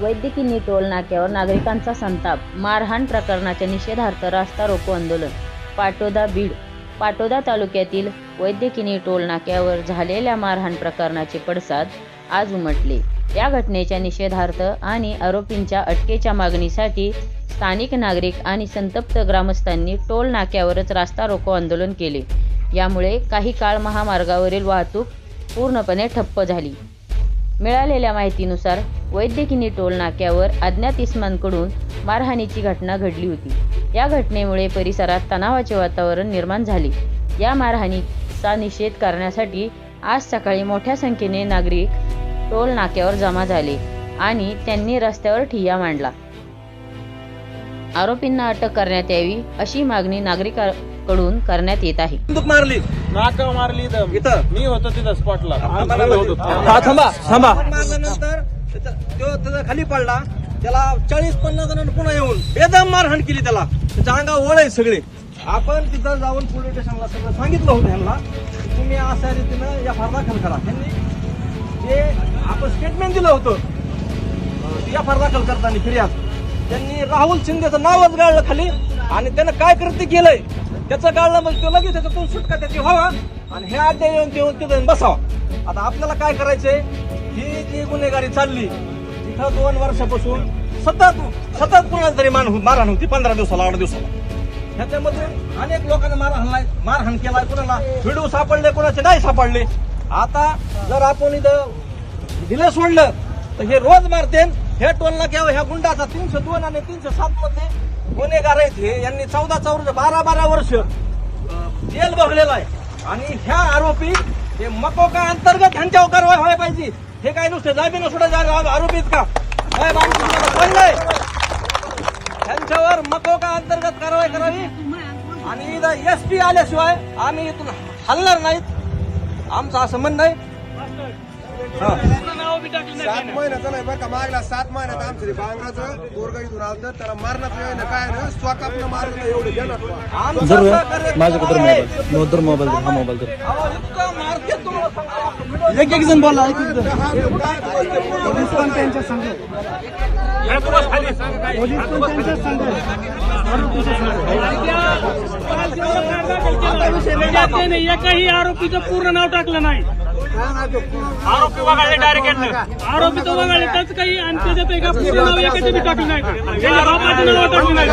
वैद्यकीय टोल नाक्यावर नागरिकांचा संताप. मारहाण प्रकरणाच्या निषेधार्थ रास्ता रोको आंदोलन. पाटोदा बीड. पाटोदा तालुक्यातील वैद्यकीय टोल नाक्यावर झालेल्या मारहाण प्रकरणाचे पडसाद आज उमटले. या घटनेच्या निषेधार्थ आणि आरोपींच्या अटकेच्या मागणीसाठी स्थानिक नागरिक आणि संतप्त ग्रामस्थांनी टोल नाक्यावरच रास्ता रोको आंदोलन केले. यामुळे काही काळ महामार्गावरील वाहतूक पूर्णपणे ठप्प झाली. मिळालेल्या माहितीनुसार वैद्यकीय टोल नाक्यावर अज्ञात इसमांकडून मारहाणीची घटना घडली होती. या घटनेमुळे परिसरात तणावाचे वातावरण निर्माण झाले. या मारहाणीचा निषेध करण्यासाठी आज सकाळी मोठ्या संख्येने नागरिक टोल नाक्यावर जमा झाले आणि त्यांनी रस्त्यावर ठिय्या मांडला. आरोपींना अटक करण्यात यावी अशी मागणी नागरिकांकडून करण्यात येत आहे. मारली नाका मारली इथं मी होतो तिथं स्पॉटला. थांबा मारल्यानंतर तो खाली पडला. त्याला 40-50 जणांनी पुन्हा येऊन बेदम मारहाण केली. त्याला त्याच्या अंगावर ओळ आहे सगळे. आपण तिथं जाऊन पोलीस स्टेशनला सगळं सांगितलं होतं ह्यांना, तुम्ही अशा रीतीनं या फार दाखल करा. त्यांनी जे आपण स्टेटमेंट दिलं होतं या फार दाखल करताना फिर्याद, त्यांनी राहुल शिंदेचं नावच गाळलं खाली आणि त्यानं काय कृत्य केलंय त्याचं गाळलं. मग तो लगेच त्याच्यातून सुटका त्याची व्हावा आणि हे अड्डे येऊन तिथं बसावा. आता आपल्याला काय करायचंय, ही जी गुन्हेगारी चालली इथं 2 वर्षापासून सतत कुणाला तरी मारहाण होती 15 दिवसाला 8 दिवसाला. ह्याच्यामध्ये अनेक लोकांना मारहाण केलाय. कुणाला व्हिडिओ सापडले, कुणाचे नाही सापडले. आता जर आपण इथं दिलं सोडलं तर हे रोज मारते. हे टोल नाक्यावर ह्या गुंडाचा 302 आणि 307 मध्ये गुन्हेगार आहेत. हे यांनी 12 वर्ष जेल भोगलेला आहे आणि ह्या आरोपी हे मकोका अंतर्गत ह्यांच्यावर कारवाई व्हायला पाहिजे. हे काय नुसते जामीन सोडा आरोपीत का त्यांच्यावर मकोका अंतर्गत कारवाई करावी आणि इथं SP आल्याशिवाय आम्ही इथून हलणार नाहीत. आमचं असं म्हणणं आहे. 7 महिन्याचा नाही बरं का, मागला 7 महिन्यात आमचं बांगराचं पोरगं इथून आलं त्याला मारण्यात वेळ काय ना स्वतःनं मारलं एवढं देणार. माझ्याकडे मोबाईल हा मोबाईल एक जण बोला. पोलीस पण त्यांच्या संघ, पोलीस पण त्यांच्या संघ, एकाही आरोपीचं पूर्ण नाव टाकलं नाही. आरोपी वगळले डायरेक्ट. आरोपी तो वगळले त्याच काही आणि त्याच्यात एका पूर्ण नाव एकाचे बी टाकलं नाही. त्याच्या बापाचं नाव टाकलं नाही.